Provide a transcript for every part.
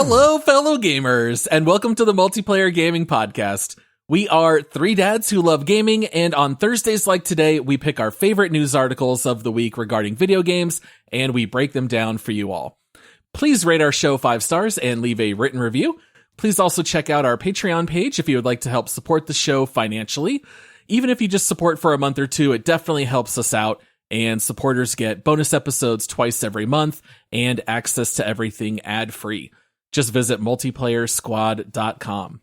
Hello, fellow gamers, and welcome to the Multiplayer Gaming Podcast. We are three dads who love gaming, and on Thursdays like today, we pick our favorite news articles of the week regarding video games, and we break them down for you all. Please rate our show 5 stars and leave a written review. Please also check out our Patreon page if you would like to help support the show financially. Even if you just support for a month or two, it definitely helps us out, and supporters get bonus episodes twice every month and access to everything ad-free. Just visit multiplayersquad.com.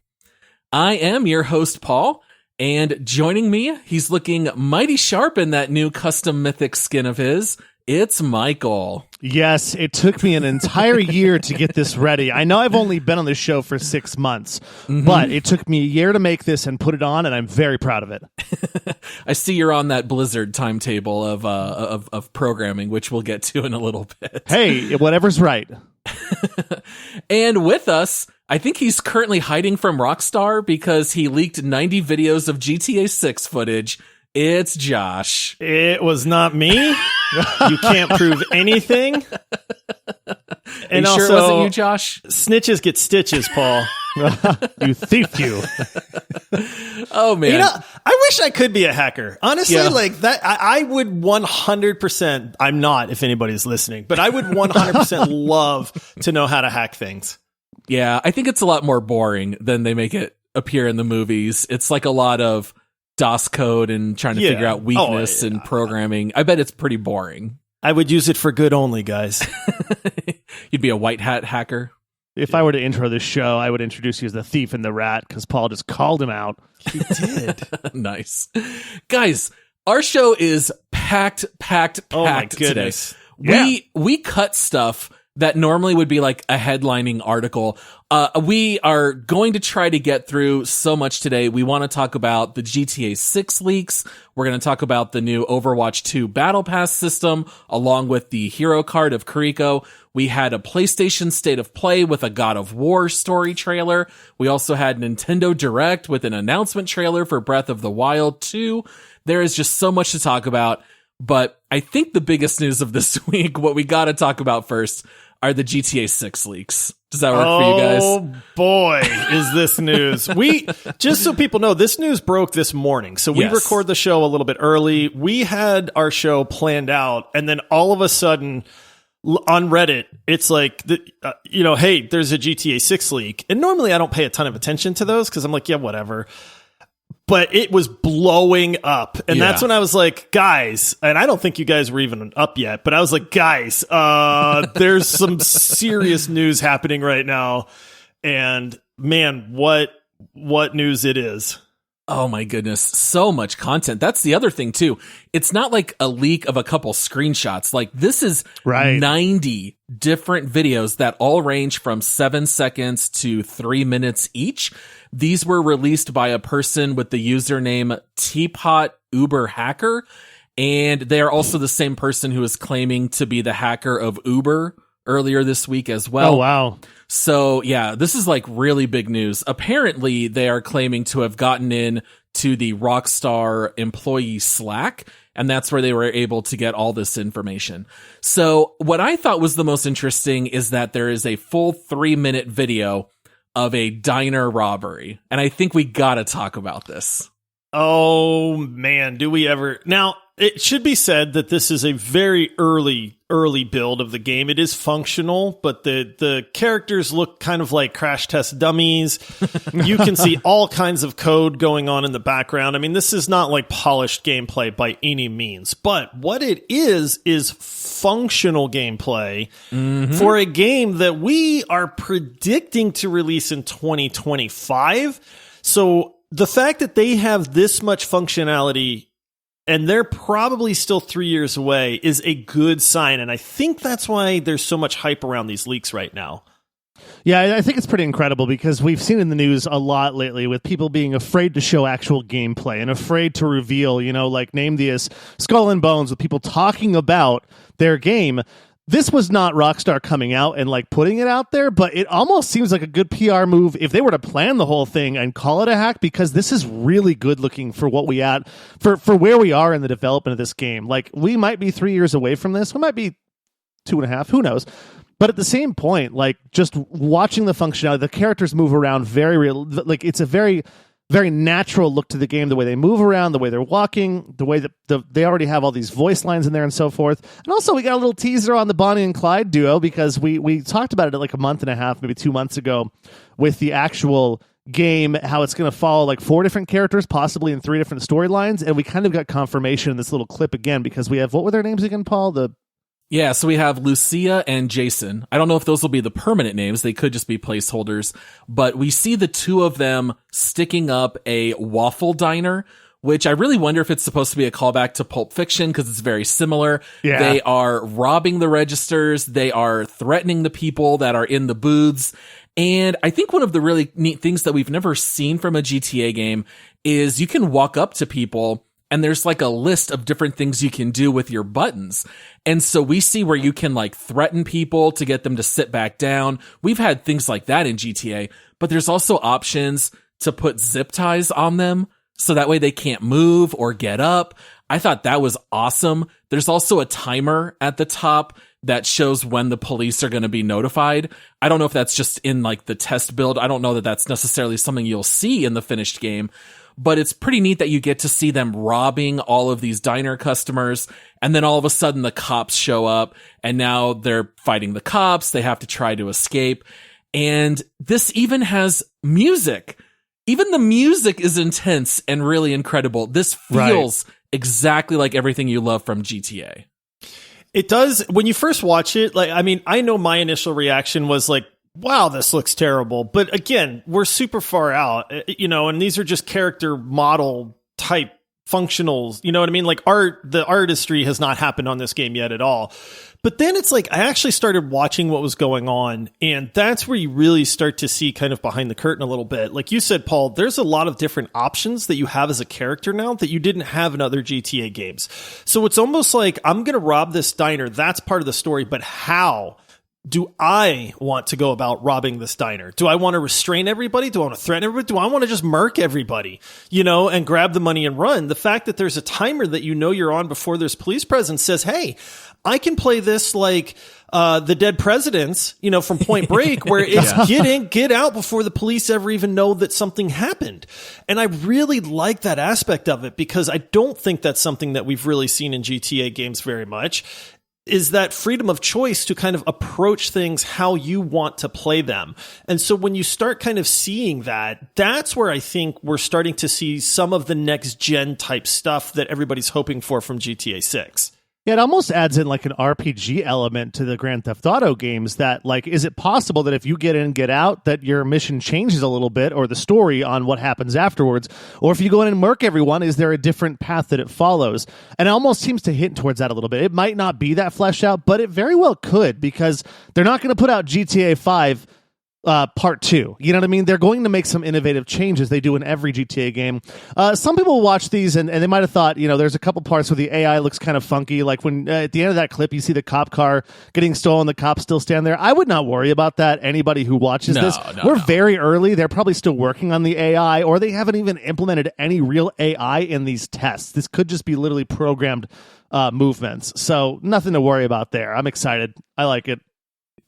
I am your host, Paul, and joining me, he's looking mighty sharp in that new custom Mythic skin of his. It's Michael. Yes, it took me an entire year to get this ready. I know I've only been on this show for 6 months, but it took me a year to make this and put it on, and I'm very proud of it. I see you're on that Blizzard timetable of programming, which we'll get to in a little bit. Hey, whatever's right. And with us, I think he's currently hiding from Rockstar because he leaked 90 videos of GTA 6 footage. It's Josh. It was not me. You can't prove anything. And also, sure it wasn't you, Josh? Snitches get stitches, Paul. You thief, you. Oh, man. You know, I wish I could be a hacker. Honestly, like that, I would 100%, I'm not if anybody's listening, but I would 100% love to know how to hack things. Yeah, I think it's a lot more boring than they make it appear in the movies. It's like a lot of DOS code and trying to figure out weakness and programming. I bet it's pretty boring. I would use it for good only, guys. You'd be a white hat hacker. If I were to intro this show, I would introduce you as the thief and the rat because Paul just called him out. He did. Nice. Guys, our show is packed Oh my goodness. Today. We cut stuff that normally would be like a headlining article. We are going to try to get through so much today. We want to talk about the GTA 6 leaks. We're going to talk about the new Overwatch 2 Battle Pass system, along with the hero card of Kiriko. We had a PlayStation State of Play with a God of War story trailer. We also had Nintendo Direct with an announcement trailer for Breath of the Wild 2. There is just so much to talk about. But I think the biggest news of this week, what we got to talk about first, are the GTA 6 leaks. Does that work for you guys? Oh boy, is this news. Just so people know, this news broke this morning. So we record the show a little bit early. We had our show planned out, and then all of a sudden on Reddit, it's like, hey, there's a GTA 6 leak. And normally I don't pay a ton of attention to those because I'm like, yeah, whatever. But it was blowing up. And that's when I was like, guys, and I don't think you guys were even up yet, but I was like, guys, there's some serious news happening right now. And man, what news it is. Oh my goodness. So much content. That's the other thing too. It's not like a leak of a couple screenshots. Like this is 90 different videos that all range from 7 seconds to 3 minutes each. These were released by a person with the username Teapot Uber Hacker. And they are also the same person who is claiming to be the hacker of Uber earlier this week as well. Oh, wow. So yeah, this is like really big news. Apparently they are claiming to have gotten in to the Rockstar employee Slack, and that's where they were able to get all this information. So what I thought was the most interesting is that there is a full 3-minute video of a diner robbery. And I think we gotta talk about this. Oh man, do we ever. Now, it should be said that this is a very early build of the game. It is functional, but the characters look kind of like crash test dummies. You can see all kinds of code going on in the background. I mean, this is not like polished gameplay by any means, but what it is functional gameplay for a game that we are predicting to release in 2025. So the fact that they have this much functionality and they're probably still 3 years away is a good sign. And I think that's why there's so much hype around these leaks right now. Yeah, I think it's pretty incredible because we've seen in the news a lot lately with people being afraid to show actual gameplay and afraid to reveal, like name this Skull and Bones with people talking about their game. This was not Rockstar coming out and like putting it out there, but it almost seems like a good PR move if they were to plan the whole thing and call it a hack, because this is really good looking for what we at for where we are in the development of this game. Like we might be 3 years away from this. We might be 2.5, who knows? But at the same point, like just watching the functionality, the characters move around very real. Like it's a very, very natural look to the game. The way they move around, the way they're walking, the way that they already have all these voice lines in there and so forth. And also, we got a little teaser on the Bonnie and Clyde duo because we talked about it like a month and a half, maybe 2 months ago, with the actual game, how it's going to follow like 4 different characters, possibly in 3 different storylines. And we kind of got confirmation in this little clip again because we have, what were their names again, Paul? Yeah, so we have Lucia and Jason. I don't know if those will be the permanent names. They could just be placeholders. But we see the 2 of them sticking up a waffle diner, which I really wonder if it's supposed to be a callback to Pulp Fiction because it's very similar. Yeah. They are robbing the registers. They are threatening the people that are in the booths. And I think one of the really neat things that we've never seen from a GTA game is you can walk up to people and there's like a list of different things you can do with your buttons. And so we see where you can like threaten people to get them to sit back down. We've had things like that in GTA, but there's also options to put zip ties on them so that way they can't move or get up. I thought that was awesome. There's also a timer at the top that shows when the police are going to be notified. I don't know if that's just in like the test build. I don't know that that's necessarily something you'll see in the finished game. But it's pretty neat that you get to see them robbing all of these diner customers. And then all of a sudden the cops show up and now they're fighting the cops. They have to try to escape. And this even has music. Even the music is intense and really incredible. This feels exactly like everything you love from GTA. It does. When you first watch it, like, I mean, I know my initial reaction was like, wow, this looks terrible. But again, we're super far out, and these are just character model type functionals. You know what I mean? Like the artistry has not happened on this game yet at all. But then it's like, I actually started watching what was going on. And that's where you really start to see kind of behind the curtain a little bit. Like you said, Paul, there's a lot of different options that you have as a character now that you didn't have in other GTA games. So it's almost like, I'm going to rob this diner. That's part of the story. But how do I want to go about robbing this diner? Do I want to restrain everybody? Do I want to threaten everybody? Do I want to just murk everybody, and grab the money and run? The fact that there's a timer that you're on before there's police presence says, hey, I can play this like the Dead Presidents, from Point Break, where it's get out before the police ever even know that something happened. And I really like that aspect of it because I don't think that's something that we've really seen in GTA games very much. Is that freedom of choice to kind of approach things how you want to play them. And so when you start kind of seeing that, that's where I think we're starting to see some of the next gen type stuff that everybody's hoping for from GTA 6. Yeah, it almost adds in like an RPG element to the Grand Theft Auto games that, like, is it possible that if you get in and get out that your mission changes a little bit or the story on what happens afterwards? Or if you go in and murk everyone, is there a different path that it follows? And it almost seems to hint towards that a little bit. It might not be that fleshed out, but it very well could because they're not going to put out GTA 5 part 2. You know what I mean? They're going to make some innovative changes. They do in every GTA game. Some people watch these and they might have thought, there's a couple parts where the AI looks kind of funky. Like when at the end of that clip, you see the cop car getting stolen, the cops still stand there. I would not worry about that. Anybody who watches this, we're very early. They're probably still working on the AI or they haven't even implemented any real AI in these tests. This could just be literally programmed movements. So nothing to worry about there. I'm excited. I like it.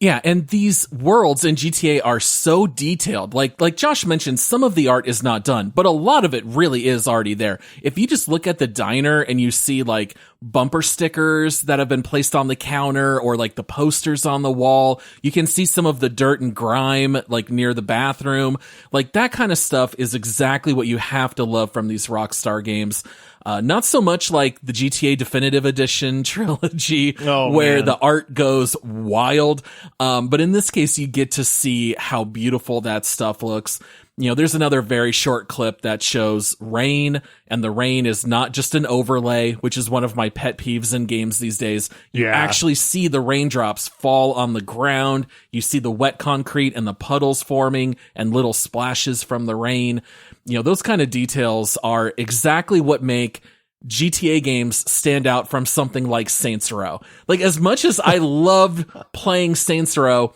Yeah, and these worlds in GTA are so detailed. Like Josh mentioned, some of the art is not done, but a lot of it really is already there. If you just look at the diner and you see like bumper stickers that have been placed on the counter or like the posters on the wall, you can see some of the dirt and grime like near the bathroom. Like that kind of stuff is exactly what you have to love from these Rockstar games. Not so much like the GTA Definitive Edition trilogy where the art goes wild. But in this case, you get to see how beautiful that stuff looks. There's another very short clip that shows rain, and the rain is not just an overlay, which is one of my pet peeves in games these days. You actually see the raindrops fall on the ground. You see the wet concrete and the puddles forming and little splashes from the rain. Those kind of details are exactly what make GTA games stand out from something like Saints Row. Like, as much as I loved playing Saints Row,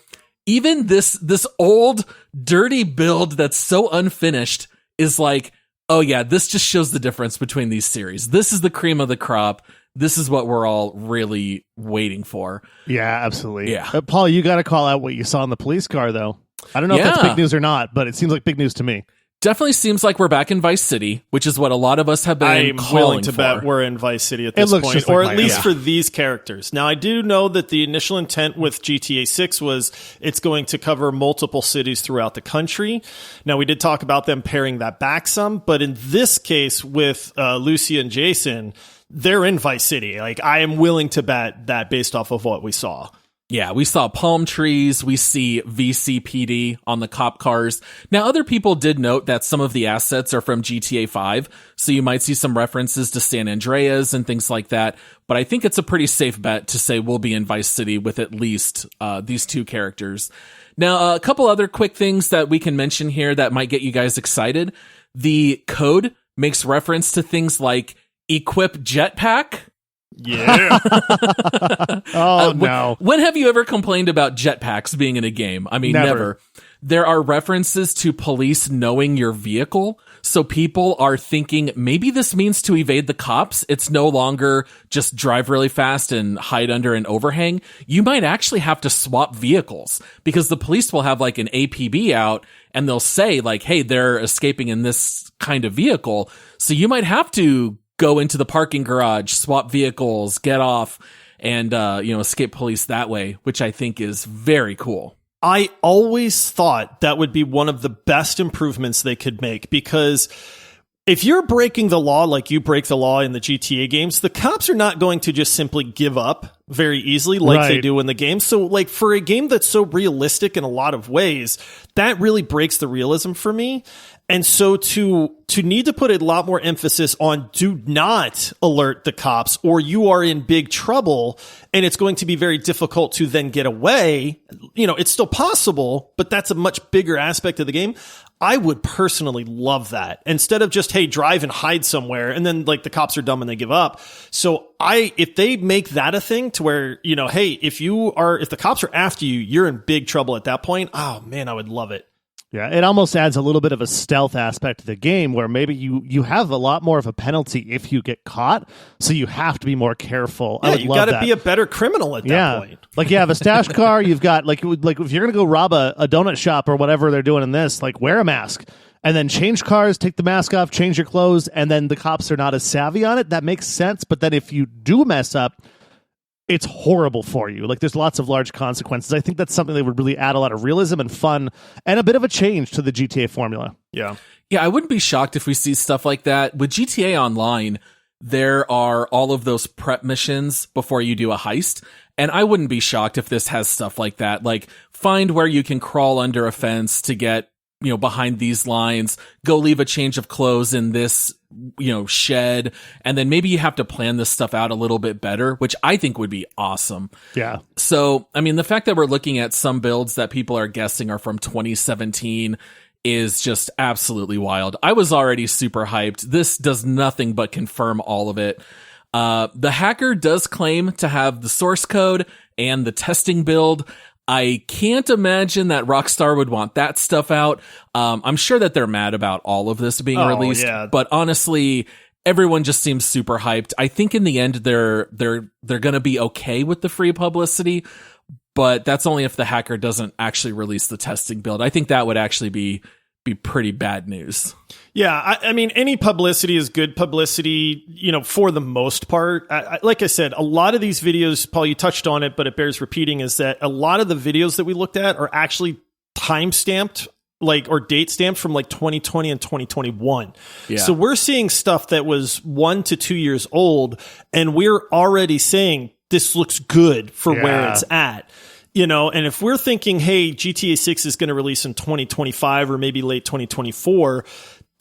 even this old, dirty build that's so unfinished is like, oh yeah, this just shows the difference between these series. This is the cream of the crop. this is what we're all really waiting for. Yeah, absolutely. Yeah. Paul, you got to call out what you saw in the police car, though. I don't know if that's big news or not, but it seems like big news to me. Definitely seems like we're back in Vice City, which is what a lot of us have been I'm calling willing to for. bet we're in Vice City at this point, or at least for these characters. Now, I do know that the initial intent with GTA 6 was it's going to cover multiple cities throughout the country. Now, we did talk about them paring that back some, but in this case with Lucia and Jason, they're in Vice City. Like, I am willing to bet that based off of what we saw. Yeah, we saw palm trees, we see VCPD on the cop cars. Now, other people did note that some of the assets are from GTA 5, so you might see some references to San Andreas and things like that, but I think it's a pretty safe bet to say we'll be in Vice City with at least these two characters. Now, a couple other quick things that we can mention here that might get you guys excited. The code makes reference to things like equip Jetpack. Yeah. No. When have you ever complained about jetpacks being in a game? I mean, never. There are references to police knowing your vehicle. So people are thinking maybe this means to evade the cops. It's no longer just drive really fast and hide under an overhang. You might actually have to swap vehicles because the police will have like an APB out and they'll say like, hey, they're escaping in this kind of vehicle. So you might have to go into the parking garage, swap vehicles, get off, and, escape police that way, which I think is very cool. I always thought that would be one of the best improvements they could make, because if you're breaking the law like you break the law in the GTA games, the cops are not going to just simply give up very easily like they do in the game. So like for a game that's so realistic in a lot of ways, that really breaks the realism for me. And so to need to put a lot more emphasis on do not alert the cops or you are in big trouble and it's going to be very difficult to then get away. You know, it's still possible, but that's a much bigger aspect of the game. I would personally love that instead of just, hey, drive and hide somewhere. And then like the cops are dumb and they give up. So if they make that a thing to where, you know, hey, if the cops are after you, you're in big trouble at that point. Oh man, I would love it. Yeah, it almost adds a little bit of a stealth aspect to the game where maybe you have a lot more of a penalty if you get caught, so you have to be more careful. Yeah, you got to be a better criminal at that point. Like you have a stash car, you've got like if you're going to go rob a donut shop or whatever they're doing in this, like wear a mask and then change cars, take the mask off, change your clothes, and then the cops are not as savvy on it. That makes sense, but then if you do mess up, it's horrible for you. Like there's lots of large consequences. I think that's something that would really add a lot of realism and fun and a bit of a change to the GTA formula. Yeah. Yeah, I wouldn't be shocked if we see stuff like that. With GTA Online, there are all of those prep missions before you do a heist. And I wouldn't be shocked if this has stuff like that. Like find where you can crawl under a fence to get, behind these lines, go leave a change of clothes in this, shed. And then maybe you have to plan this stuff out a little bit better, which I think would be awesome. Yeah. So, I mean, the fact that we're looking at some builds that people are guessing are from 2017 is just absolutely wild. I was already super hyped. This does nothing but confirm all of it. The hacker does claim to have the source code and the testing build. I can't imagine that Rockstar would want that stuff out. I'm sure that they're mad about all of this being released, but honestly, everyone just seems super hyped. I think in the end, they're going to be okay with the free publicity, but that's only if the hacker doesn't actually release the testing build. I think that would actually be pretty bad news. Yeah, I mean, any publicity is good publicity, for the most part. Like I said, a lot of these videos, Paul, you touched on it, but it bears repeating, is that a lot of the videos that we looked at are actually time-stamped, or date stamped from 2020 and 2021. Yeah. So we're seeing stuff that was 1 to 2 years old, and we're already saying this looks good for where it's at. And if we're thinking, hey, GTA 6 is going to release in 2025 or maybe late 2024,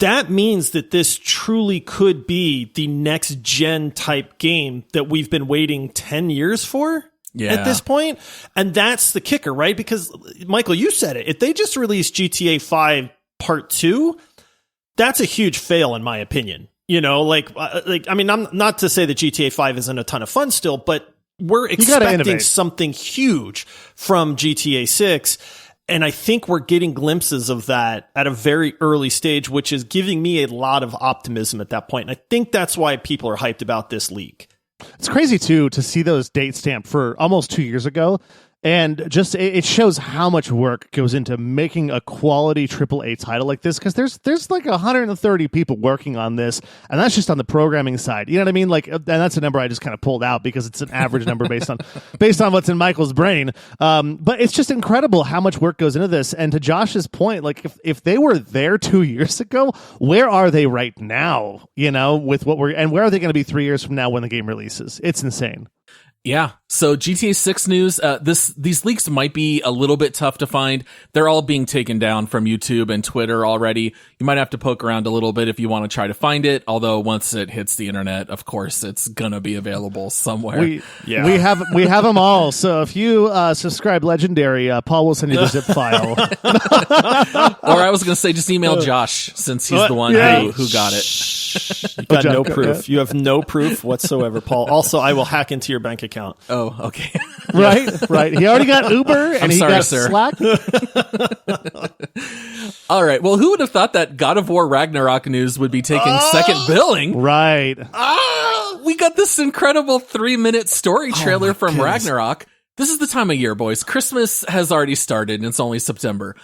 that means that this truly could be the next gen type game that we've been waiting 10 years for at this point. And that's the kicker, right? Because Michael, you said it. If they just release GTA 5 Part 2, that's a huge fail in my opinion. I mean, I'm not to say that GTA 5 isn't a ton of fun still, but we're expecting something huge from GTA 6. And I think we're getting glimpses of that at a very early stage, which is giving me a lot of optimism at that point. And I think that's why people are hyped about this leak. It's crazy too to see those dates stamped for almost 2 years ago. And just it shows how much work goes into making a quality AAA title like this, because there's like 130 people working on this, and that's just on the programming side. You know what I mean? Like, and that's a number I just kind of pulled out because it's an average number based on what's in Michael's brain. But it's just incredible how much work goes into this. And to Josh's point, like if they were there 2 years ago, where are they right now? You know, with what where are they going to be 3 years from now when the game releases? It's insane. Yeah. So GTA 6 news, these leaks might be a little bit tough to find. They're all being taken down from YouTube and Twitter already. You might have to poke around a little bit if you want to try to find it. Although once it hits the internet, of course, it's gonna be available somewhere. We have them all. So if you subscribe Legendary, Paul will send you the zip file. Or I was gonna say just email Josh, since he's the one who got it. You got no proof. You have no proof whatsoever, Paul. Also, I will hack into your bank account. Oh, okay. Right. He already got Uber and he got sir. Slack. All right. Well, who would have thought that God of War Ragnarok news would be taking second billing? Right. We got this incredible 3-minute story trailer from Ragnarok. This is the time of year, boys. Christmas has already started and it's only September.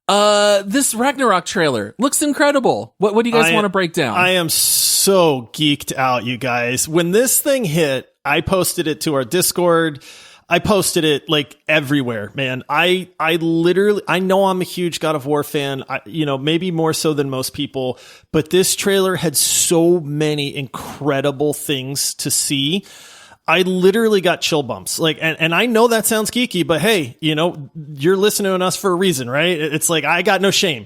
This Ragnarok trailer looks incredible. What do you guys want to break down? I am so geeked out, you guys. When this thing hit, I posted it to our Discord. I posted it like everywhere, man. I know I'm a huge God of War fan. Maybe more so than most people, but this trailer had so many incredible things to see. I literally got chill bumps. Like, and I know that sounds geeky, but hey, you're listening to us for a reason, right? It's like, I got no shame.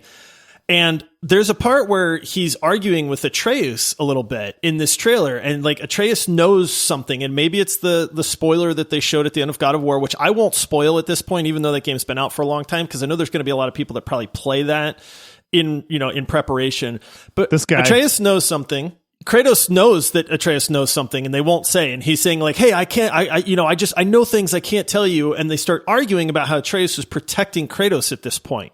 And there's a part where he's arguing with Atreus a little bit in this trailer, and like Atreus knows something, and maybe it's the spoiler that they showed at the end of God of War, which I won't spoil at this point, even though that game's been out for a long time, because I know there's going to be a lot of people that probably play that in preparation. But this guy, Atreus knows something. Kratos knows that Atreus knows something, and they won't say. And he's saying like, "Hey, I can't. I know things I can't tell you." And they start arguing about how Atreus is protecting Kratos at this point.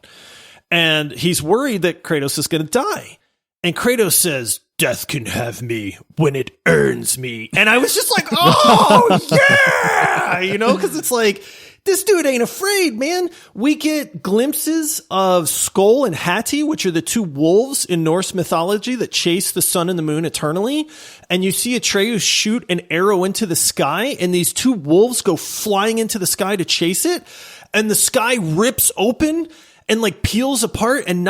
And he's worried that Kratos is going to die. And Kratos says, "Death can have me when it earns me." And I was just like, oh, yeah! Because it's like, this dude ain't afraid, man. We get glimpses of Skoll and Hati, which are the two wolves in Norse mythology that chase the sun and the moon eternally. And you see Atreus shoot an arrow into the sky, and these two wolves go flying into the sky to chase it. And the sky rips open and like peels apart, and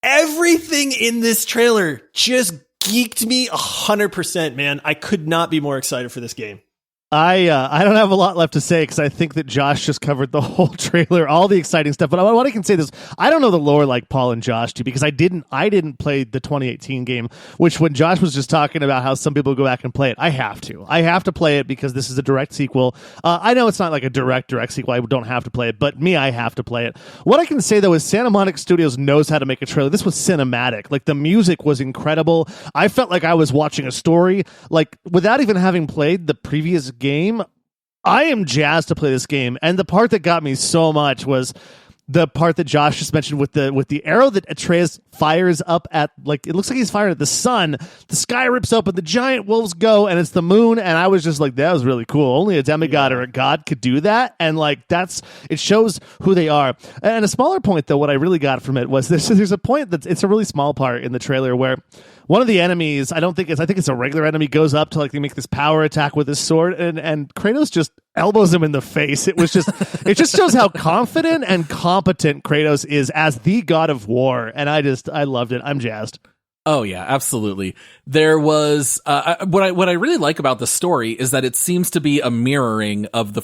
everything in this trailer just geeked me 100%, man. I could not be more excited for this game. I don't have a lot left to say because I think that Josh just covered the whole trailer, all the exciting stuff. But what I can say is, I don't know the lore like Paul and Josh do, because I didn't play the 2018 game, which when Josh was just talking about how some people go back and play it, I have to play it because this is a direct sequel. I know it's not like a direct sequel. I don't have to play it, but I have to play it. What I can say though is Santa Monica Studios knows how to make a trailer. This was cinematic. Like, the music was incredible. I felt like I was watching a story, like, without even having played the previous game. I am jazzed to play this game, and the part that got me so much was the part that Josh just mentioned with the arrow that Atreus fires up at, like, it looks like he's firing at the sun. The sky rips open, the giant wolves go, and it's the moon. And I was just like, that was really cool. Only a demigod or a god could do that. And like, it shows who they are. And a smaller point though, what I really got from it was there's a point it's a really small part in the trailer where one of the enemies, I think it's a regular enemy, goes up to, like, they make this power attack with his sword, and Kratos just elbows him in the face. It just shows how confident and competent Kratos is as the God of War, and I loved it. I'm jazzed. Oh yeah, absolutely. There was what I really like about the story is that it seems to be a mirroring of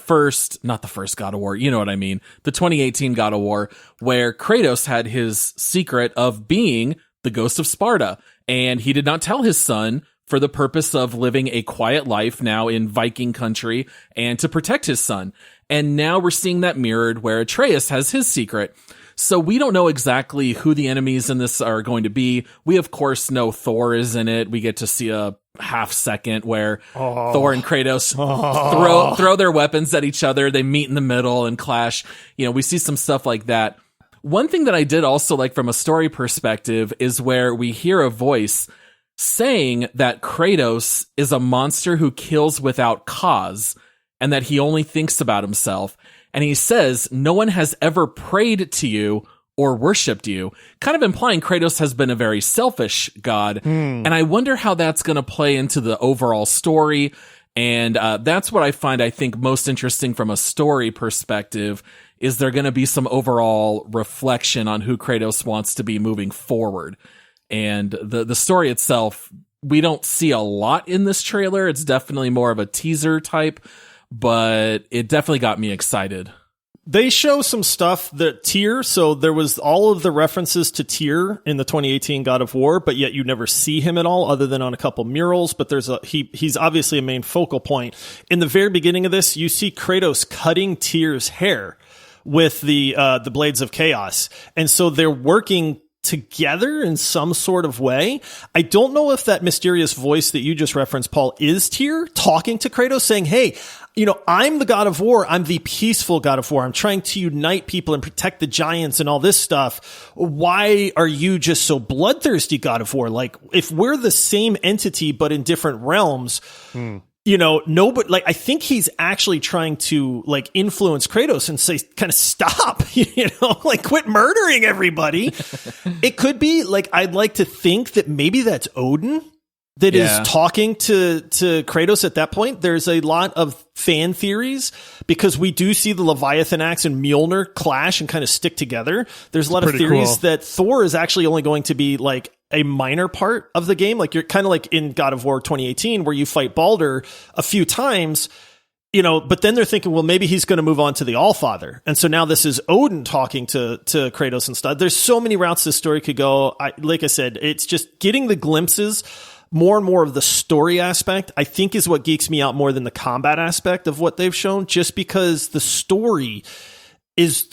not the first God of War, you know what I mean, the 2018 God of War, where Kratos had his secret of being the Ghost of Sparta, and he did not tell his son for the purpose of living a quiet life now in Viking country and to protect his son. And now we're seeing that mirrored where Atreus has his secret. So we don't know exactly who the enemies in this are going to be. We, of course, know Thor is in it. We get to see a half second where Thor and Kratos throw their weapons at each other. They meet in the middle and clash. We see some stuff like that. One thing that I did also like from a story perspective is where we hear a voice saying that Kratos is a monster who kills without cause and that he only thinks about himself. And he says, no one has ever prayed to you or worshipped you, kind of implying Kratos has been a very selfish god. And I wonder how that's going to play into the overall story. And that's what I find, I think, most interesting from a story perspective. Is there going to be some overall reflection on who Kratos wants to be moving forward? And the story itself, we don't see a lot in this trailer. It's definitely more of a teaser type, but it definitely got me excited. They show some stuff that Tyr, so there was all of the references to Tyr in the 2018 God of War, but yet you never see him at all other than on a couple murals, but he's obviously a main focal point. In the very beginning of this, you see Kratos cutting Tyr's hair with the Blades of Chaos. And so they're working together in some sort of way. I don't know if that mysterious voice that you just referenced, Paul, is Tyr talking to Kratos saying, hey, I'm the God of War. I'm the peaceful God of War. I'm trying to unite people and protect the giants and all this stuff. Why are you just so bloodthirsty, God of War? Like, if we're the same entity, but in different realms, nobody, like, I think he's actually trying to, like, influence Kratos and say, kind of stop, like, quit murdering everybody. It could be, like, I'd like to think that maybe that's Odin that is talking to Kratos at that point. There's a lot of fan theories because we do see the Leviathan axe and Mjolnir clash and kind of stick together. There's a lot of theories that Thor is actually only going to be like a minor part of the game. Like, you're kind of like in God of War 2018 where you fight Baldur a few times, but then they're thinking, well, maybe he's going to move on to the Allfather. And so now this is Odin talking to Kratos and stuff. There's so many routes this story could go. Like I said, it's just getting the glimpses. More and more of the story aspect, I think, is what geeks me out more than the combat aspect of what they've shown, just because the story is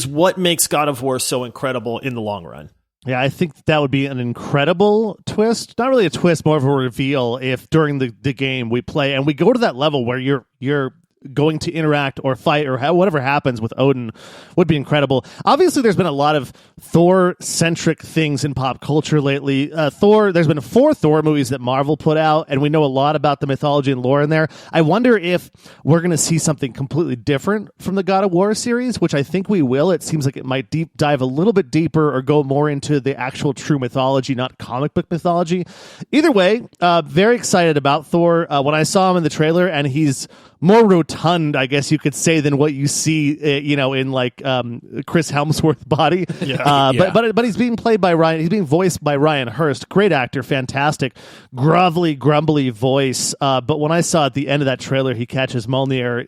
what makes God of War so incredible in the long run. Yeah, I think that would be an incredible twist. Not really a twist, more of a reveal if during the game we play and we go to that level where you're going to interact or fight or whatever happens with Odin would be incredible. Obviously, there's been a lot of Thor-centric things in pop culture lately. There's been 4 Thor movies that Marvel put out, and we know a lot about the mythology and lore in there. I wonder if we're going to see something completely different from the God of War series, which I think we will. It seems like it might deep dive a little bit deeper or go more into the actual true mythology, not comic book mythology. Either way, very excited about Thor. When I saw him in the trailer, and he's more rotund, I guess you could say, than what you see, in like Chris Hemsworth's body. But he's being played by Ryan. He's being voiced by Ryan Hurst. Great actor, fantastic, grovelly, grumbly voice. But when I saw at the end of that trailer, he catches Mjolnir,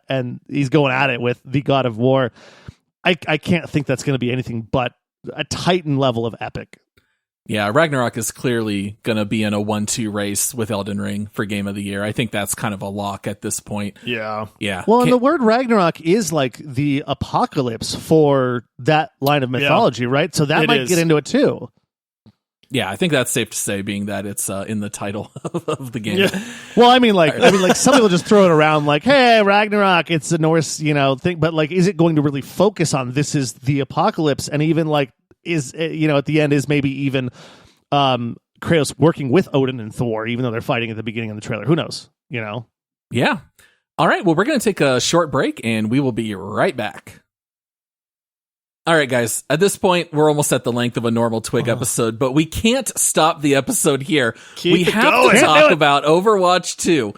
and he's going at it with the God of War. I can't think that's going to be anything but a Titan level of epic. Yeah, Ragnarok is clearly going to be in a 1-2 race with Elden Ring for Game of the Year. I think that's kind of a lock at this point. Yeah. Well, and the word Ragnarok is like the apocalypse for that line of mythology, right? So that might get into it too. Yeah, I think that's safe to say, being that it's in the title of the game. Yeah. Well, I mean, some people just throw it around like, "Hey, Ragnarok, it's a Norse, thing." But like, is it going to really focus on this is the apocalypse, and even like is at the end is maybe even Kratos working with Odin and Thor, even though they're fighting at the beginning of the trailer? Who knows? Yeah. All right. Well, we're going to take a short break, and we will be right back. All right, guys, at this point, we're almost at the length of a normal Twig episode, but we can't stop the episode here. We have to talk about Overwatch 2.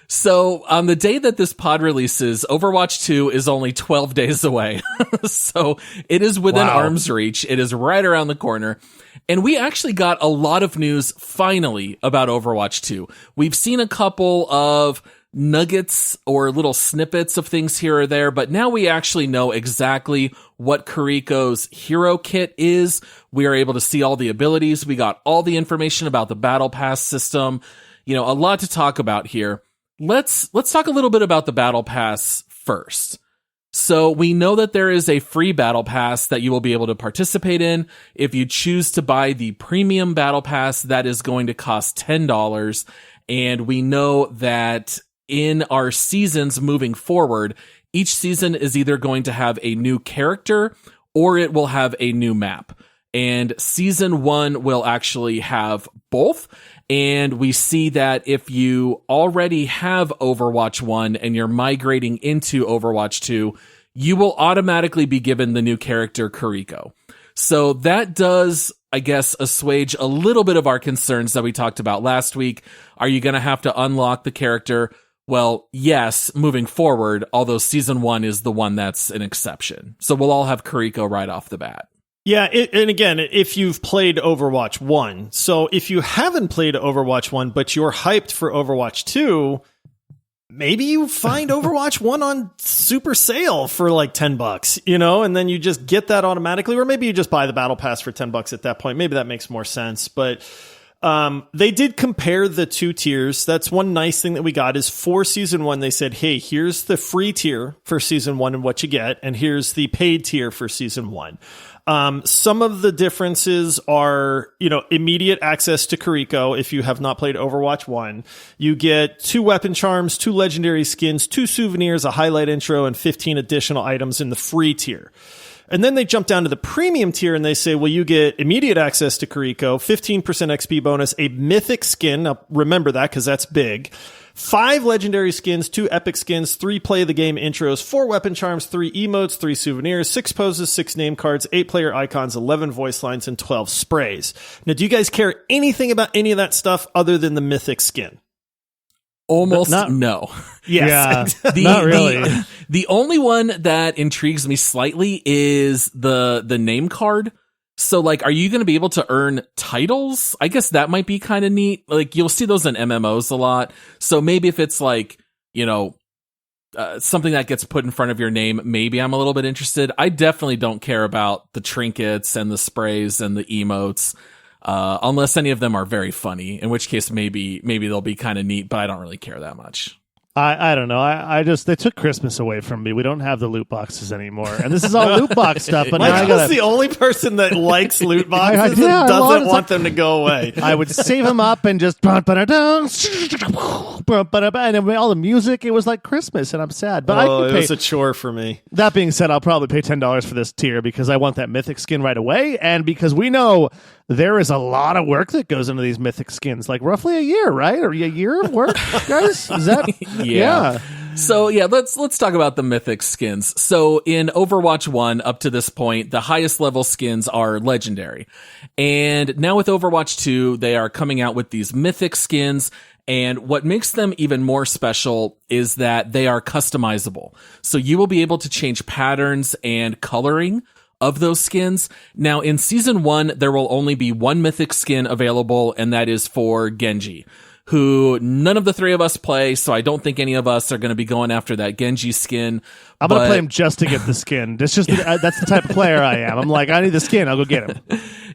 So on the day that this pod releases, Overwatch 2 is only 12 days away. So it is within arm's reach. It is right around the corner. And we actually got a lot of news finally about Overwatch 2. We've seen a couple of nuggets or little snippets of things here or there, but now we actually know exactly what Kiriko's hero kit is. We are able to see all the abilities. We got all the information about the battle pass system. A lot to talk about here. Let's talk a little bit about the battle pass first. So we know that there is a free battle pass that you will be able to participate in. If you choose to buy the premium battle pass, that is going to cost $10. And we know that in our seasons moving forward, each season is either going to have a new character or it will have a new map. And season 1 will actually have both. And we see that if you already have Overwatch 1 and you're migrating into Overwatch 2, you will automatically be given the new character Kiriko. So that does, I guess, assuage a little bit of our concerns that we talked about last week. Are you going to have to unlock the character? Well, yes, moving forward, although season 1 is the one that's an exception. So we'll all have Kiriko right off the bat. Yeah, and again, if you've played Overwatch 1, so if you haven't played Overwatch 1, but you're hyped for Overwatch 2, maybe you find Overwatch 1 on super sale for like $10, you know, and then you just get that automatically, or maybe you just buy the battle pass for $10 at that point. Maybe that makes more sense, but they did compare the 2 tiers. That's one nice thing that we got is for season 1, they said, hey, here's the free tier for season 1 and what you get, and here's the paid tier for season 1. Some of the differences are, you know, immediate access to Kiriko. If you have not played Overwatch 1, you get 2 weapon charms, 2 legendary skins, 2 souvenirs, a highlight intro, and 15 additional items in the free tier. And then they jump down to the premium tier and they say, well, you get immediate access to Kiriko, 15% XP bonus, a mythic skin. Now, remember that because that's big. 5 legendary skins, 2 epic skins, 3 play the game intros, 4 weapon charms, 3 emotes, 3 souvenirs, 6 poses, 6 name cards, 8 player icons, 11 voice lines, and 12 sprays. Now, do you guys care anything about any of that stuff other than the mythic skin? Almost no. Yes. Yeah, not really. The only one that intrigues me slightly is the name card. So, like, are you going to be able to earn titles? I guess that might be kind of neat. Like, you'll see those in MMOs a lot. So maybe if it's like, you know, something that gets put in front of your name, maybe I'm a little bit interested. I definitely don't care about the trinkets and the sprays and the emotes, unless any of them are very funny, in which case maybe they'll be kind of neat, but I don't really care that much. I don't know. I just, they took Christmas away from me. We don't have the loot boxes anymore. And this is all loot box stuff. But now Michael's the only person that likes loot boxes and doesn't want them to go away. I would save them up and just and then all the music, it was like Christmas, and I'm sad. But it was a chore for me. That being said, I'll probably pay $10 for this tier because I want that mythic skin right away, and because we know there is a lot of work that goes into these mythic skins, like roughly a year, right? Or a year of work, guys? Is that? Yeah. So yeah, let's talk about the mythic skins. So in Overwatch 1, up to this point, the highest level skins are legendary. And now with Overwatch 2, they are coming out with these mythic skins. And what makes them even more special is that they are customizable. So you will be able to change patterns and coloring of those skins. Now, in Season 1, there will only be one mythic skin available, and that is for Genji, who none of the 3 of us play, so I don't think any of us are going to be going after that Genji skin. I'm going to play him just to get the skin. That's just that's the type of player I am. I'm like, I need the skin. I'll go get him.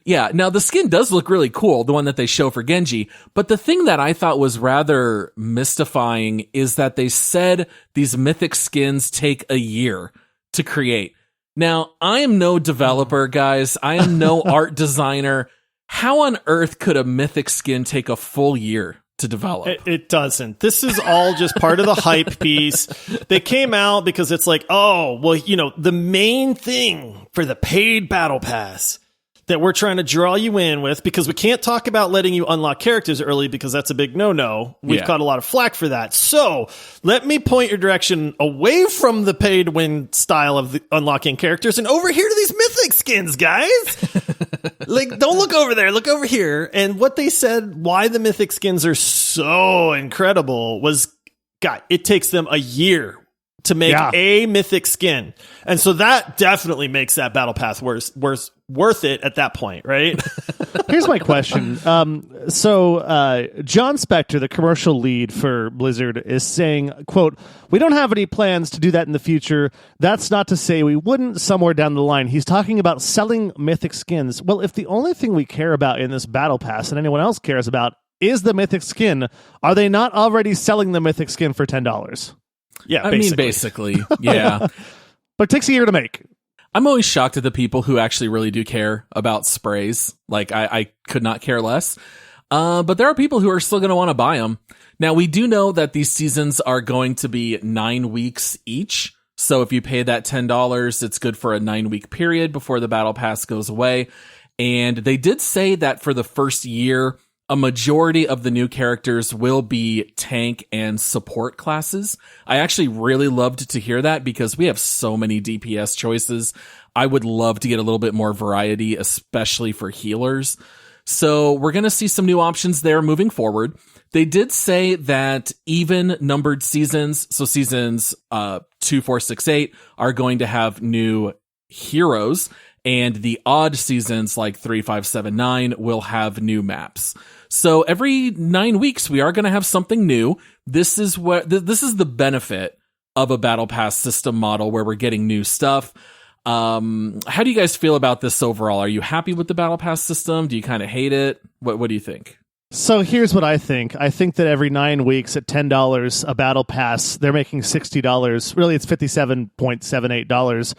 Yeah, now the skin does look really cool, the one that they show for Genji, but the thing that I thought was rather mystifying is that they said these mythic skins take a year to create. Now, I am no developer, guys. I am no art designer. How on earth could a mythic skin take a full year to develop? It doesn't. This is all just part of the hype piece. They came out because it's like, oh, well, you know, the main thing for the paid battle pass that we're trying to draw you in with, because we can't talk about letting you unlock characters early because that's a big no-no. We've caught a lot of flack for that. So let me point your direction away from the paid win style of the unlocking characters and over here to these mythic skins, guys. Like, don't look over there, look over here. And what they said, why the mythic skins are so incredible was, God, it takes them a year to make a mythic skin. And so that definitely makes that battle pass worth it at that point, right? Here's my question. So John Spector, the commercial lead for Blizzard, is saying, quote, "We don't have any plans to do that in the future. That's not to say we wouldn't somewhere down the line." He's talking about selling mythic skins. Well, if the only thing we care about in this battle pass and anyone else cares about is the mythic skin, are they not already selling the mythic skin for $10? Yeah, I mean, basically, yeah. But it takes a year to make. I'm always shocked at the people who actually really do care about sprays. Like, I could not care less. But there are people who are still going to want to buy them. Now, we do know that these seasons are going to be 9 weeks each. So if you pay that $10, it's good for a 9-week period before the battle pass goes away. And they did say that for the first year, a majority of the new characters will be tank and support classes. I actually really loved to hear that because we have so many DPS choices. I would love to get a little bit more variety, especially for healers. So we're going to see some new options there moving forward. They did say that even numbered seasons, so seasons 2, 4, 6, 8, are going to have new heroes, and the odd seasons like 3, 5, 7, 9 will have new maps. So every 9 weeks we are going to have something new. This is the benefit of a battle pass system model where we're getting new stuff. How do you guys feel about this overall? Are you happy with the battle pass system? Do you kind of hate it? What do you think? So here's what I think. I think that every 9 weeks at $10 a battle pass, they're making $60. Really, it's $57.78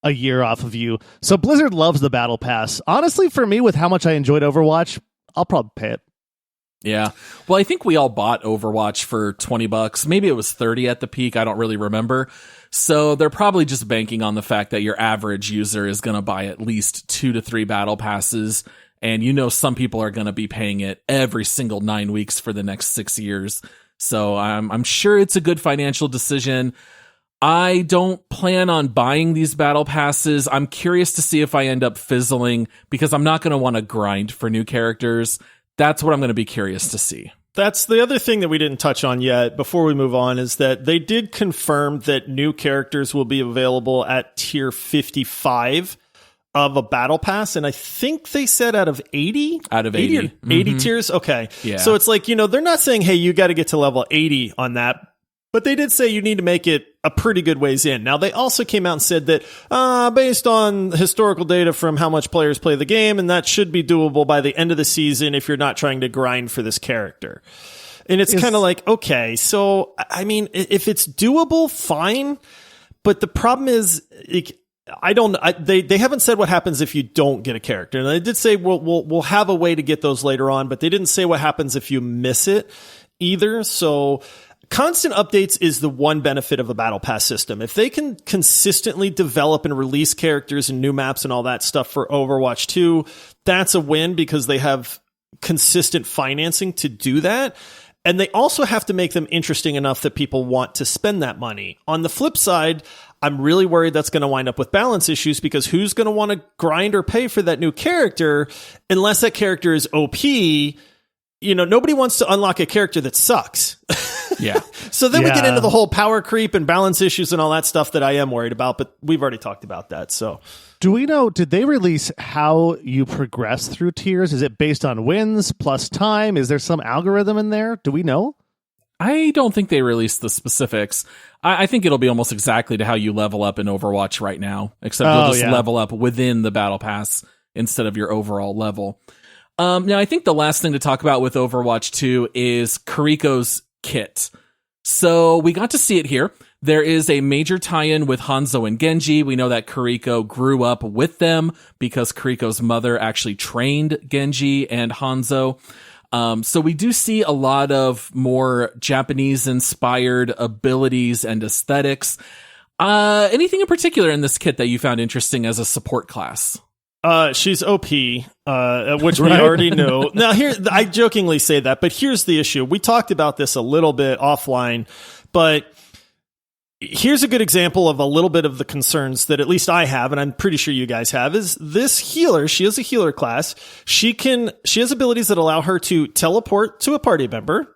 a year off of you. So Blizzard loves the battle pass. Honestly, for me, with how much I enjoyed Overwatch, I'll probably pay it. Yeah. Well, I think we all bought Overwatch for $20. Maybe it was 30 at the peak. I don't really remember. So they're probably just banking on the fact that your average user is going to buy at least 2 to 3 battle passes. And some people are going to be paying it every single 9 weeks for the next 6 years. So I'm sure it's a good financial decision. I don't plan on buying these battle passes. I'm curious to see if I end up fizzling because I'm not going to want to grind for new characters. That's what I'm going to be curious to see. That's the other thing that we didn't touch on yet before we move on is that they did confirm that new characters will be available at tier 55 of a battle pass. And I think they said out of 80? Out of 80. 80 tiers? Okay. Yeah. So it's like, they're not saying, hey, you got to get to level 80 on that. But they did say you need to make it a pretty good ways in. Now, they also came out and said that based on historical data from how much players play the game, and that should be doable by the end of the season if you're not trying to grind for this character. And it's kind of like, okay, so, I mean, if it's doable, fine. But the problem is, they haven't said what happens if you don't get a character. And they did say we'll have a way to get those later on, but they didn't say what happens if you miss it either. So constant updates is the one benefit of a battle pass system. If they can consistently develop and release characters and new maps and all that stuff for Overwatch 2, that's a win because they have consistent financing to do that. And they also have to make them interesting enough that people want to spend that money. On the flip side, I'm really worried that's going to wind up with balance issues because who's going to want to grind or pay for that new character unless that character is OP? Nobody wants to unlock a character that sucks. Yeah. So then we get into the whole power creep and balance issues and all that stuff that I am worried about, but we've already talked about that. So do we know, did they release how you progress through tiers? Is it based on wins plus time? Is there some algorithm in there? Do we know? I don't think they released the specifics. I think it'll be almost exactly to how you level up in Overwatch right now, except you'll just level up within the battle pass instead of your overall level. Now, I think the last thing to talk about with Overwatch 2 is Kiriko's kit. So we got to see it here. There is a major tie-in with Hanzo and Genji. We know that Kiriko grew up with them because Kiriko's mother actually trained Genji and Hanzo. So we do see a lot of more Japanese-inspired abilities and aesthetics. Anything in particular in this kit that you found interesting as a support class? She's OP, which we already know. Now, here, I jokingly say that, but here's the issue. We talked about this a little bit offline, but here's a good example of a little bit of the concerns that at least I have, and I'm pretty sure you guys have, is this healer. She is a healer class. She has abilities that allow her to teleport to a party member.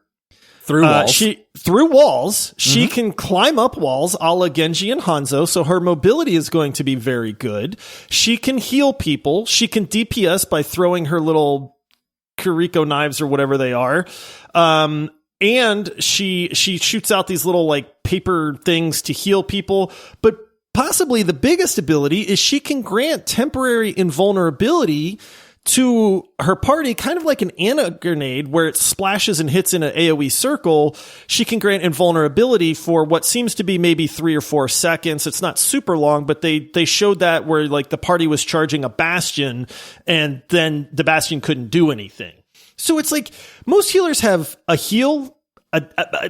Through walls. She can climb up walls a la Genji and Hanzo, so her mobility is going to be very good. She can heal people. She can DPS by throwing her little Kiriko knives or whatever they are. And she shoots out these little like paper things to heal people. But possibly the biggest ability is she can grant temporary invulnerability to her party, kind of like an Ana grenade where it splashes and hits in an AoE circle. She can grant invulnerability for what seems to be maybe 3 or 4 seconds. It's not super long, but they showed that where like the party was charging a bastion and then the bastion couldn't do anything. So it's like most healers have a heal,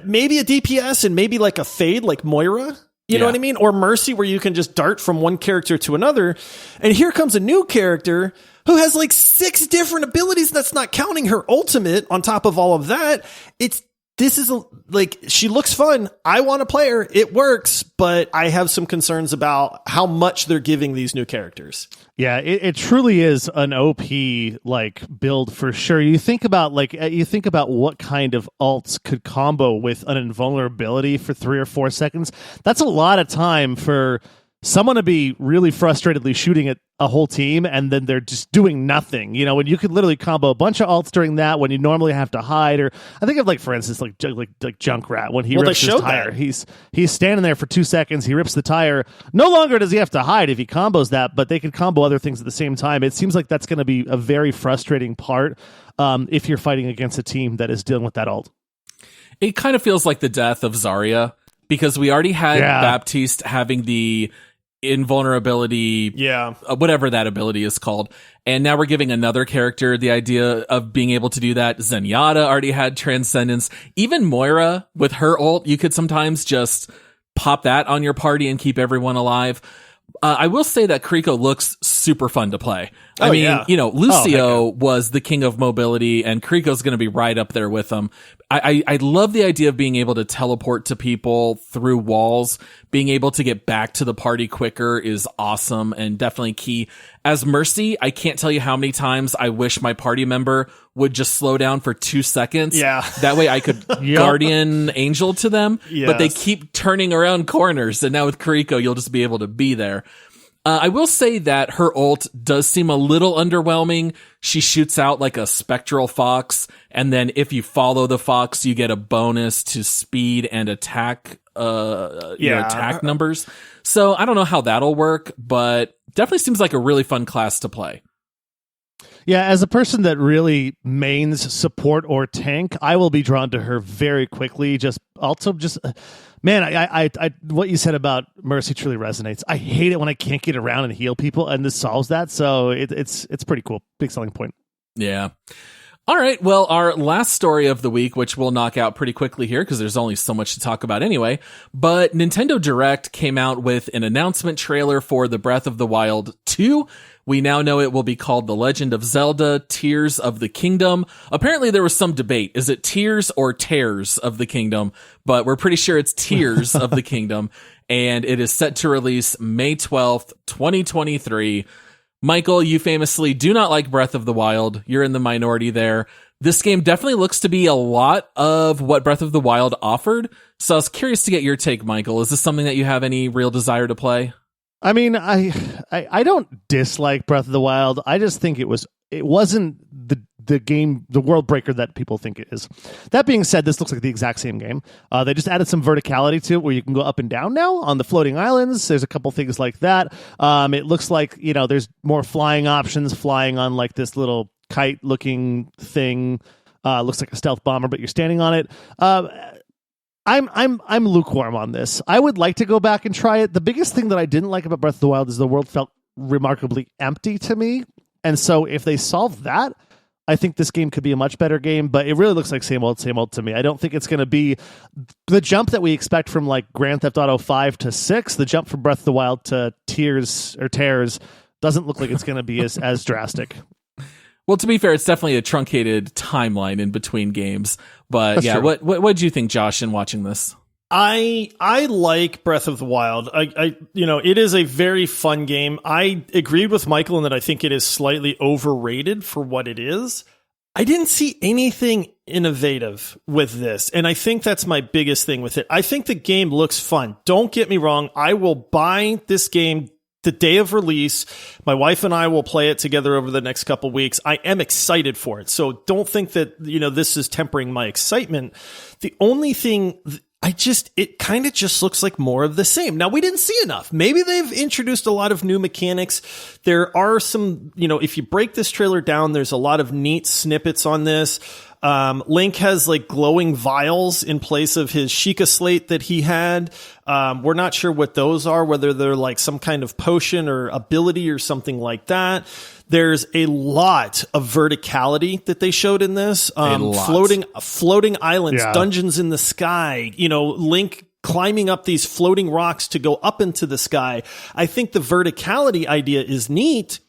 maybe a DPS, and maybe like a fade like Moira. You know what I mean? Or Mercy, where you can just dart from one character to another. And here comes a new character who has like 6 different abilities. That's not counting her ultimate on top of all of that. She looks fun. I want to play her. It works, but I have some concerns about how much they're giving these new characters. Yeah, it truly is an OP like build for sure. You think about what kind of ults could combo with an invulnerability for 3 or 4 seconds. That's a lot of time for someone to be really frustratedly shooting at a whole team and then they're just doing nothing, when you could literally combo a bunch of ults during that when you normally have to hide. Or I think of like, for instance, like Junkrat when he rips his tire. He's standing there for 2 seconds, he rips the tire. No longer does he have to hide if he combos that, but they could combo other things at the same time. It seems like that's going to be a very frustrating part if you're fighting against a team that is dealing with that ult. It kind of feels like the death of Zarya, because we already had Baptiste having the invulnerability, whatever that ability is called, and now we're giving another character the idea of being able to do that. Zenyatta already had Transcendence. Even Moira with her ult, you could sometimes just pop that on your party and keep everyone alive. I will say that Kiriko looks super fun to play. Lucio was the king of mobility, and Kiriko's going to be right up there with him. I love the idea of being able to teleport to people through walls. Being able to get back to the party quicker is awesome and definitely key. As Mercy, I can't tell you how many times I wish my party member would just slow down for 2 seconds. Yeah. That way I could guardian angel to them, but they keep turning around corners. And now with Kiriko, you'll just be able to be there. I will say that her ult does seem a little underwhelming. She shoots out like a spectral fox, and then if you follow the fox, you get a bonus to speed and attack, your attack numbers. So I don't know how that'll work, but definitely seems like a really fun class to play. Yeah, as a person that really mains support or tank, I will be drawn to her very quickly. Man, I what you said about Mercy truly resonates. I hate it when I can't get around and heal people, and this solves that. So it's pretty cool. Big selling point. Yeah. All right. Well, our last story of the week, which we'll knock out pretty quickly here because there's only so much to talk about anyway. But Nintendo Direct came out with an announcement trailer for the Breath of the Wild 2. We now know it will be called The Legend of Zelda Tears of the Kingdom. Apparently there was some debate. Is it Tears or Tears of the Kingdom? But we're pretty sure it's Tears of the Kingdom. And it is set to release May 12th, 2023. Michael, you famously do not like Breath of the Wild. You're in the minority there. This game definitely looks to be a lot of what Breath of the Wild offered. So I was curious to get your take, Michael. Is this something that you have any real desire to play? I mean, I don't dislike Breath of the Wild. I just think it wasn't the game, the world breaker that people think it is. That being said, this looks like the exact same game. They just added some verticality to it where you can go up and down now on the floating islands. There's a couple things like that. It looks like, there's more flying options, flying on like this little kite looking thing. Looks like a stealth bomber, but you're standing on it. I'm lukewarm on this. I would like to go back and try it. The biggest thing that I didn't like about Breath of the Wild is the world felt remarkably empty to me. And so if they solve that, I think this game could be a much better game, but it really looks like same old to me. I don't think it's going to be the jump that we expect from like Grand Theft Auto 5 to 6. The jump from Breath of the Wild to Tears doesn't look like it's going to be as drastic. Well, to be fair, it's definitely a truncated timeline in between games. But that's true. What do you think, Josh, in watching this? I like Breath of the Wild. It is a very fun game. I agreed with Michael in that I think it is slightly overrated for what it is. I didn't see anything innovative with this, and I think that's my biggest thing with it. I think the game looks fun. Don't get me wrong. I will buy this game the day of release. My wife and I will play it together over the next couple weeks. I am excited for it. So don't think that, this is tempering my excitement. The only thing it kind of just looks like more of the same. Now, we didn't see enough. Maybe they've introduced a lot of new mechanics. There are some, if you break this trailer down, there's a lot of neat snippets on this. Link has like glowing vials in place of his Sheikah slate that he had. We're not sure what those are, whether they're like some kind of potion or ability or something like that. There's a lot of verticality that they showed in this. Floating islands, dungeons in the sky, Link climbing up these floating rocks to go up into the sky. I think the verticality idea is neat.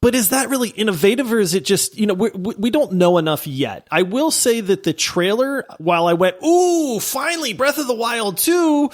But is that really innovative, or is it just, we don't know enough yet? I will say that the trailer, while I went, ooh, finally, Breath of the Wild 2,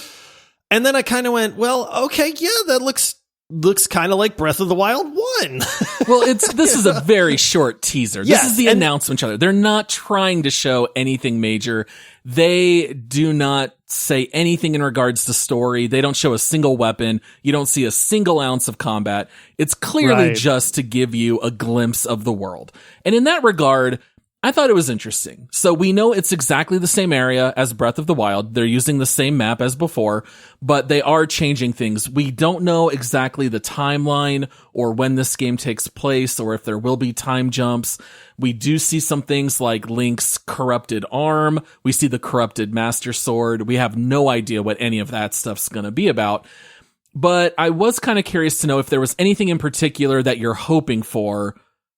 and then I kind of went, well, okay, yeah, that looks kind of like Breath of the Wild 1. Well, this is a very short teaser. This is the announcement trailer. They're not trying to show anything major. They do not say anything in regards to story. They don't show a single weapon. You don't see a single ounce of combat. It's clearly just to give you a glimpse of the world. And in that regard, I thought it was interesting. So we know it's exactly the same area as Breath of the Wild. They're using the same map as before, but they are changing things. We don't know exactly the timeline or when this game takes place or if there will be time jumps. We do see some things like Link's corrupted arm. We see the corrupted Master Sword. We have no idea what any of that stuff's going to be about. But I was kind of curious to know if there was anything in particular that you're hoping for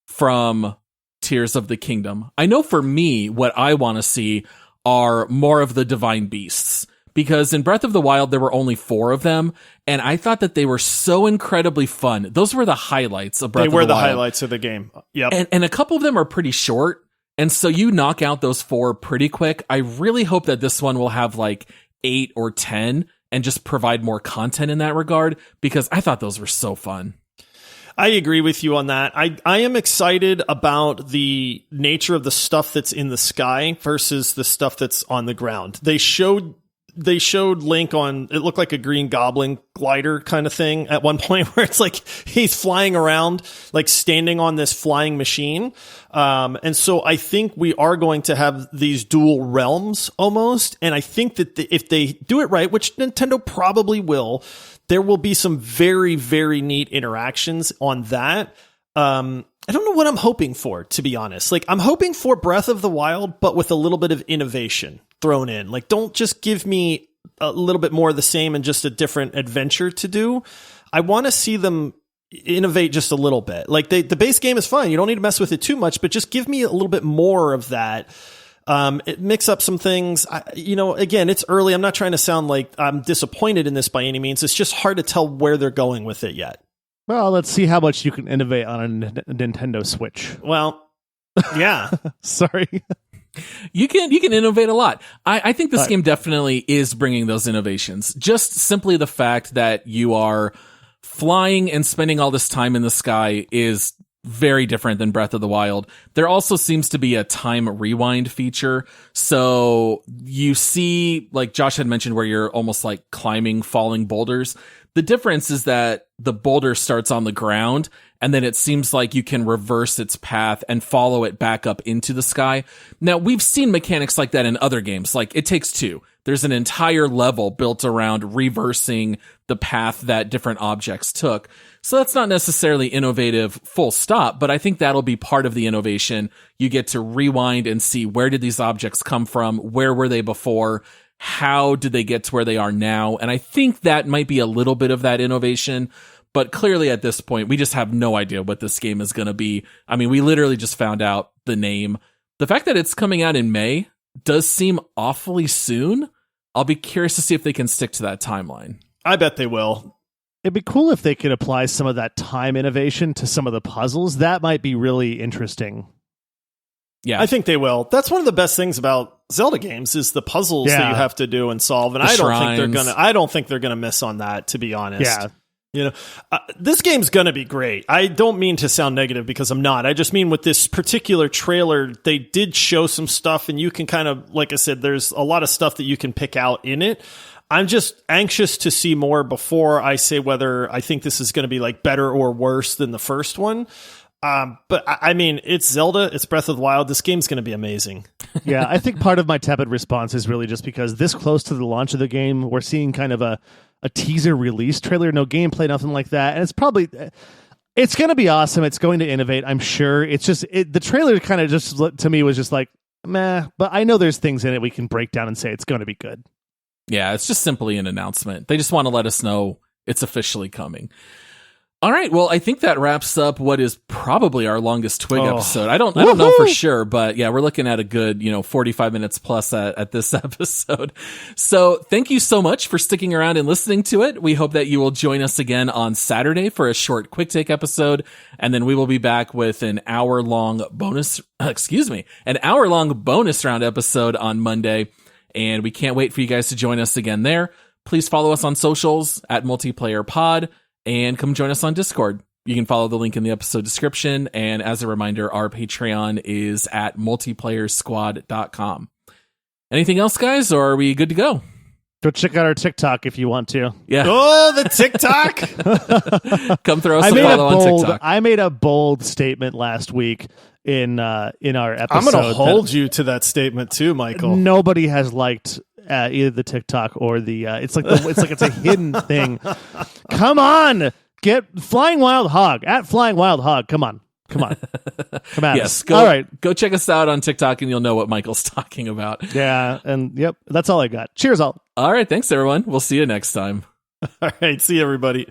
from Tears of the Kingdom. I know for me, what I want to see are more of the divine beasts, because in Breath of the Wild, there were only 4 of them, and I thought that they were so incredibly fun. Those were the highlights of Breath of the Wild. They were the highlights of the game. Yep. And a couple of them are pretty short, and so you knock out those 4 pretty quick. I really hope that this one will have like 8 or 10 and just provide more content in that regard, because I thought those were so fun. I agree with you on that. I am excited about the nature of the stuff that's in the sky versus the stuff that's on the ground. They showed Link on, it looked like a Green Goblin glider kind of thing at one point, where it's like he's flying around, like standing on this flying machine. And so I think we are going to have these dual realms almost. And I think that if they do it right, which Nintendo probably will, there will be some very, very neat interactions on that. I don't know what I'm hoping for, to be honest. Like, I'm hoping for Breath of the Wild, but with a little bit of innovation thrown in. Like, don't just give me a little bit more of the same and just a different adventure to do. I want to see them innovate just a little bit. Like, the base game is fine. You don't need to mess with it too much, but just give me a little bit more of that. It mix up some things. Again, it's early. I'm not trying to sound like I'm disappointed in this by any means. It's just hard to tell where they're going with it yet. Well, let's see how much you can innovate on a Nintendo Switch. Well, yeah. Sorry. You can innovate a lot. I think this game definitely is bringing those innovations. Just simply the fact that you are flying and spending all this time in the sky is very different than Breath of the Wild. There also seems to be a time rewind feature. So you see, like Josh had mentioned, where you're almost like climbing falling boulders. The difference is that the boulder starts on the ground, and then it seems like you can reverse its path and follow it back up into the sky. Now, we've seen mechanics like that in other games, like It Takes Two. There's an entire level built around reversing the path that different objects took. So that's not necessarily innovative full stop, but I think that'll be part of the innovation. You get to rewind and see, where did these objects come from? Where were they before? How did they get to where they are now? And I think that might be a little bit of that innovation, but clearly at this point, we just have no idea what this game is going to be. I mean, we literally just found out the name. The fact that it's coming out in May does seem awfully soon. I'll be curious to see if they can stick to that timeline. I bet they will. It'd be cool if they could apply some of that time innovation to some of the puzzles. That might be really interesting. Yeah, I think they will. That's one of the best things about Zelda games is the puzzles that you have to do and solve. And I don't think they're gonna miss on that, to be honest. Yeah. This game's going to be great. I don't mean to sound negative, because I'm not. I just mean with this particular trailer, they did show some stuff, and you can kind of, like I said, there's a lot of stuff that you can pick out in it. I'm just anxious to see more before I say whether I think this is going to be like better or worse than the first one. But I mean, it's Zelda, it's Breath of the Wild. This game's going to be amazing. Yeah, I think part of my tepid response is really just because this close to the launch of the game, we're seeing kind of a teaser release trailer, no gameplay, nothing like that. And it's going to be awesome. It's going to innovate, I'm sure. It's just, the trailer kind of just, to me, was just like, meh. But I know there's things in it we can break down and say it's going to be good. Yeah, it's just simply an announcement. They just want to let us know it's officially coming. All right. Well, I think that wraps up what is probably our longest Twig episode. I don't know for sure, but yeah, we're looking at a good, 45 minutes plus at this episode. So thank you so much for sticking around and listening to it. We hope that you will join us again on Saturday for a short quick take episode. And then we will be back with an hour-long bonus round episode on Monday. And we can't wait for you guys to join us again there. Please follow us on socials at Multiplayer Pod. And come join us on Discord. You can follow the link in the episode description. And as a reminder, our Patreon is at multiplayersquad.com. Anything else, guys, or are we good to go? Go check out our TikTok if you want to. Yeah. Oh, the TikTok! Come throw us a follow on TikTok. I made a bold statement last week in our episode. I'm going to hold you to that statement too, Michael. Nobody has liked either the TikTok or the it's a hidden thing. Come on, get Flying Wild Hog at Flying Wild Hog. Come at yes, us. All right, go check us out on TikTok and you'll know what Michael's talking about. Yeah, and yep, that's all I got. Cheers, all. All right, thanks everyone. We'll see you next time. All right, see you, everybody.